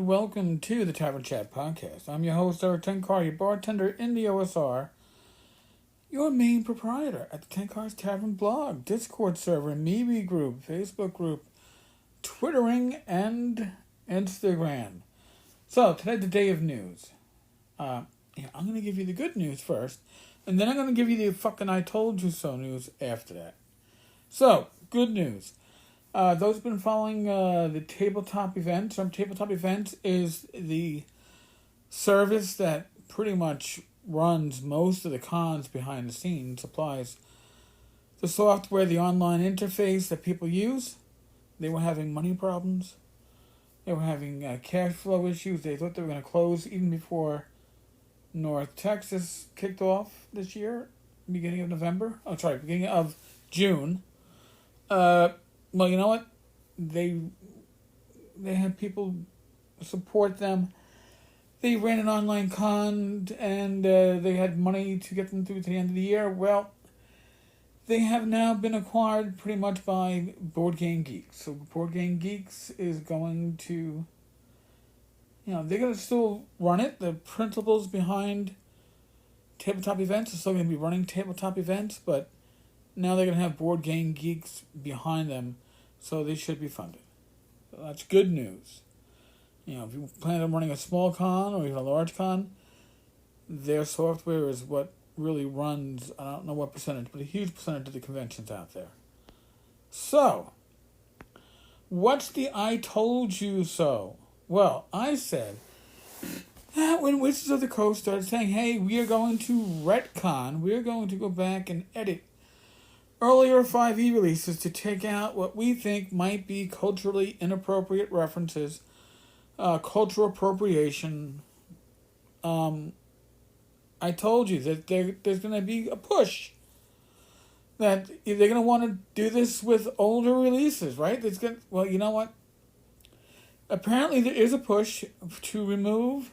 and welcome to the Tavern Chat Podcast. I'm your host, Eric Tenkar, your bartender in the OSR, your main proprietor at the Tenkar's Tavern blog, Discord server, Meebee group, Facebook group, Twittering, and Instagram. So, today, the day of news. I'm going to give you the good news first, and then I'm going to give you the fucking I told you so news after that. So, good news. Those who've been following the Tabletop Event. Tabletop Event is the service that pretty much runs most of the cons behind the scenes, supplies the software, the online interface that people use. They were having money problems. They were having cash flow issues. They thought they were going to close even before North Texas kicked off this year, beginning of November. Beginning of June. Well, you know what? They had people support them. They ran an online con, and they had money to get them through to the end of the year. Well, they have now been acquired pretty much by Board Game Geeks. So Board Game Geeks is going to, they're going to still run it. The principles behind Tabletop Events are still going to be running Tabletop Events, but now they're going to have Board Game Geeks behind them, so they should be funded. So that's good news. If you plan on running a small con or even a large con, their software is what really runs, I don't know what percentage, but a huge percentage of the conventions out there. So, what's the I told you so? Well, I said that when Wizards of the Coast started saying, hey, we are going to retcon, we are going to go back and edit earlier 5e releases to take out what we think might be culturally inappropriate references, cultural appropriation. I told you that there's going to be a push that they're going to want to do this with older releases, right? Well, you know what? Apparently there is a push to remove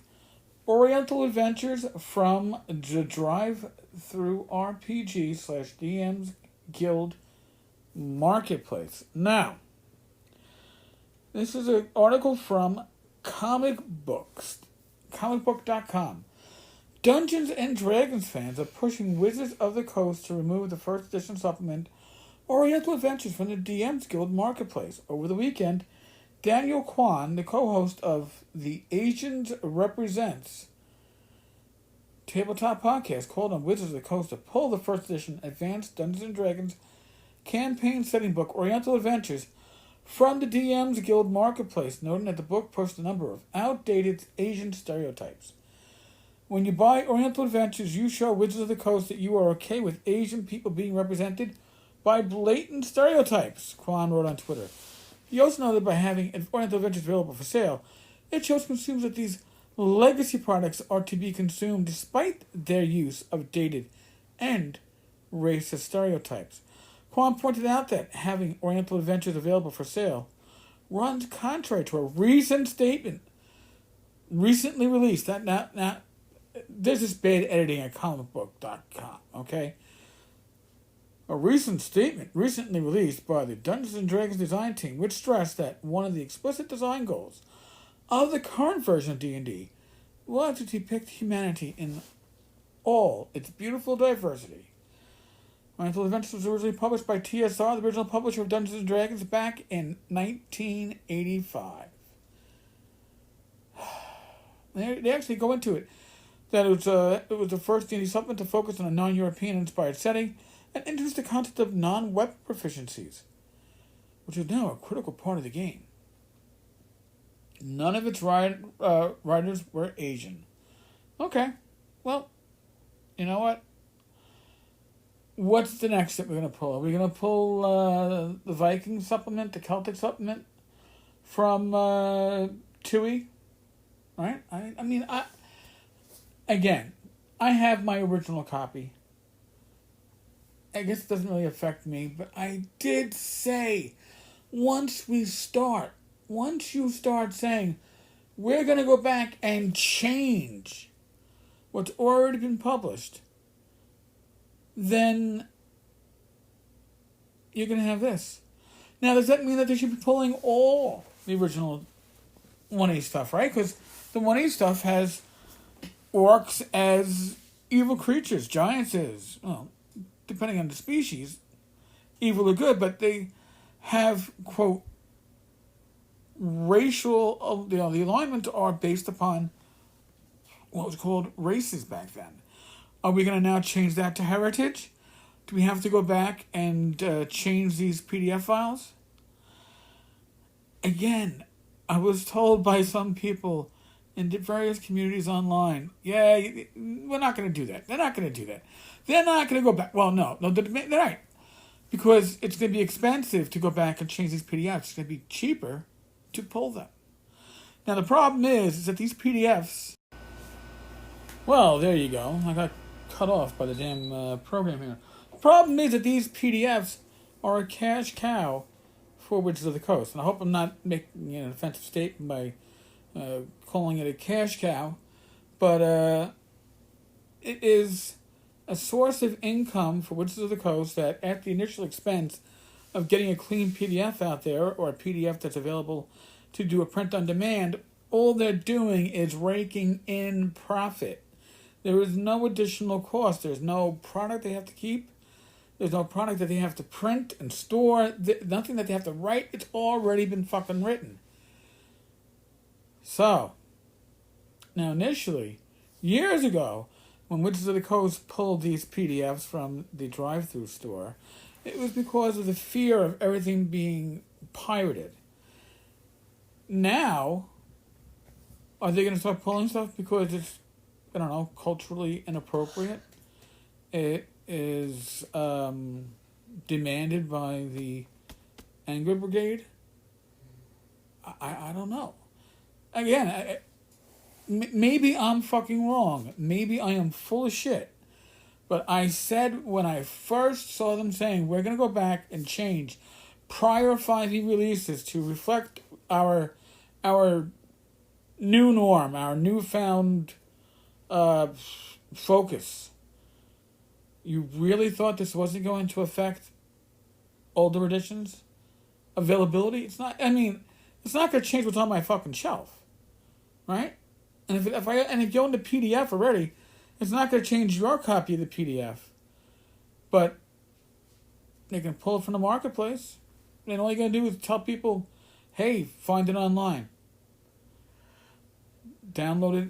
Oriental Adventures from the drive-through RPG/DM's Guild Marketplace. Now, this is an article from comicbook.com. Dungeons and Dragons fans are pushing Wizards of the Coast to remove the first edition supplement Oriental Adventures from the DM's Guild Marketplace. Over the weekend, Daniel Kwan, the co-host of the Asians Represents Tabletop Podcast, called on Wizards of the Coast to pull the first edition Advanced Dungeons and Dragons campaign setting book Oriental Adventures from the DM's Guild Marketplace, noting that the book pushed a number of outdated Asian stereotypes. When you buy Oriental Adventures, you show Wizards of the Coast that you are okay with Asian people being represented by blatant stereotypes, Kwan wrote on Twitter. He also noted by having Oriental Adventures available for sale, it shows consumers that these legacy products are to be consumed despite their use of dated and racist stereotypes. Kwan pointed out that having Oriental Adventures available for sale runs contrary to a recent statement recently released. There's this bad editing at comicbook.com, okay? A recent statement recently released by the Dungeons & Dragons design team, which stressed that one of the explicit design goals of the current version of D&D was to depict humanity in all its beautiful diversity. Oriental Adventures was originally published by TSR, the original publisher of Dungeons & Dragons, back in 1985. They actually go into it, that it was the first D&D supplement to focus on a non-European inspired setting and introduced the concept of non-weapon proficiencies, which is now a critical part of the game. None of its writers were Asian. Okay, well, you know what? What's the next that we're going to pull? Are we going to pull the Viking Supplement, the Celtic Supplement from TUI? Right? I have my original copy. I guess it doesn't really affect me, but I did say, once you start saying, we're going to go back and change what's already been published, then you're going to have this. Now, does that mean that they should be pulling all the original 1E stuff, right? Because the 1E stuff has orcs as evil creatures, giants is, well, depending on the species, evil or good, but they have, quote, racial, the alignments are based upon what was called races back then. Are we going to now change that to heritage? Do we have to go back and change these PDF files? Again, I was told by some people in various communities online, yeah, we're not going to do that. They're not going to do that. They're not going to go back. Well, no, they're not. Because it's going to be expensive to go back and change these PDFs. It's going to be cheaper to pull them. Now, the problem is that these PDFs... Well, there you go. I got cut off by the damn program here. The problem is that these PDFs are a cash cow for Wizards of the Coast. And I hope I'm not making an offensive statement by calling it a cash cow. But it is a source of income for Wizards of the Coast that at the initial expense of getting a clean PDF out there, or a PDF that's available to do a print on demand, all they're doing is raking in profit. There is no additional cost. There's no product they have to keep. There's no product that they have to print and store. Nothing that they have to write. It's already been fucking written. So, now initially, years ago, when Wizards of the Coast pulled these PDFs from the drive-thru store, it was because of the fear of everything being pirated. Now, are they going to start pulling stuff because it's, I don't know, culturally inappropriate? It is demanded by the Anger Brigade? I don't know. Again, maybe I'm fucking wrong. Maybe I am full of shit. But I said when I first saw them saying we're going to go back and change prior 5e releases to reflect our new norm, our newfound focus. You really thought this wasn't going to affect older editions? Availability? It's not. I mean, it's not going to change what's on my fucking shelf, right? And if you own the PDF already, it's not going to change your copy of the PDF. But they can pull it from the marketplace, and all you're going to do is tell people, "Hey, find it online. Download it,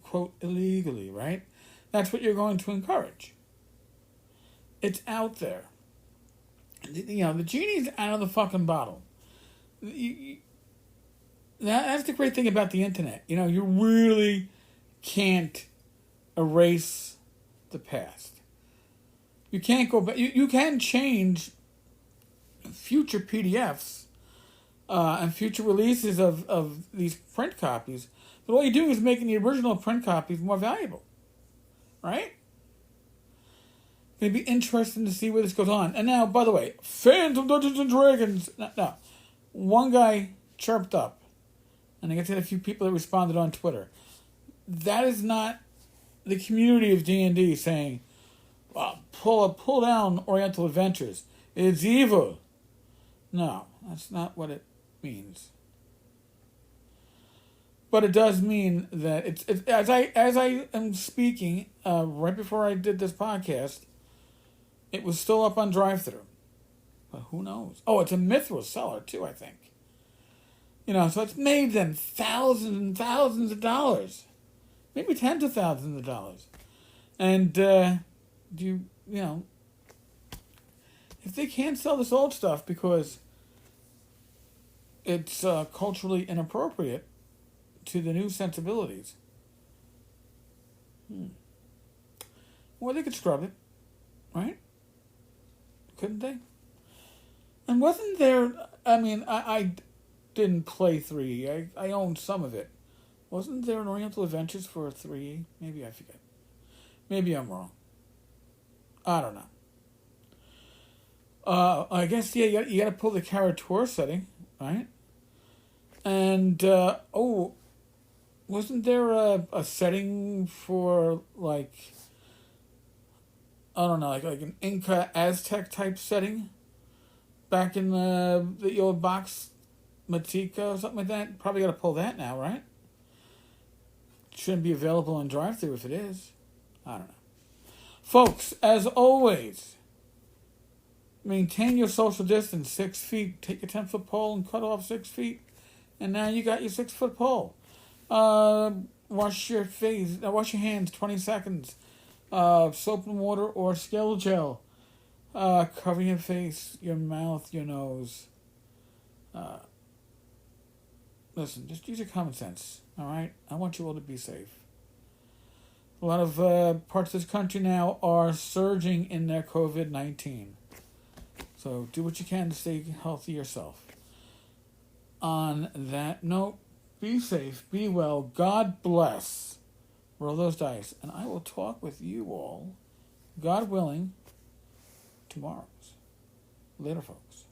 quote, illegally," right? That's what you're going to encourage. It's out there. You know, the genie's out of the fucking bottle. That's the great thing about the internet. You know, you really can't erase the past. You can't go back. You can change future PDFs and future releases of these print copies, but all you do is making the original print copies more valuable, right? It'd be interesting to see where this goes on. And now, by the way, fans of Dungeons and Dragons. No. One guy chirped up, and I guess I had a few people that responded on Twitter. That is not the community of D&D saying, pull down Oriental Adventures. It's evil. No, that's not what it means. But it does mean that it's as I am speaking right before I did this podcast, it was still up on drive-thru. But who knows? Oh, it's a Mithril seller too, I think. You know, so it's made them thousands and thousands of dollars. Maybe tens of thousands of dollars. And you know, if they can't sell this old stuff because it's culturally inappropriate to the new sensibilities, well, they could scrub it, right? Couldn't they? And wasn't there, I mean, I didn't play 3E. I owned some of it. Wasn't there an Oriental Adventures for 3E? Maybe I forget. Maybe I'm wrong. I don't know. I guess, yeah, you got to pull the Carator setting, right? And, wasn't there a setting for, like, I don't know, like an Inca Aztec type setting back in the old box Matika or something like that. Probably got to pull that now, right? Shouldn't be available in drive-thru if it is. I don't know. Folks, as always, maintain your social distance, 6 feet. Take your 10-foot pole and cut off 6 feet. And now you got your 6-foot pole. Wash your face. Wash your hands 20 seconds. Soap and water or Skill gel. Cover your face, your mouth, your nose. Listen, just use your common sense. All right? I want you all to be safe. A lot of parts of this country now are surging in their COVID-19. So do what you can to stay healthy yourself. On that note, be safe, be well, God bless. Roll those dice. And I will talk with you all, God willing, tomorrow. Later, folks.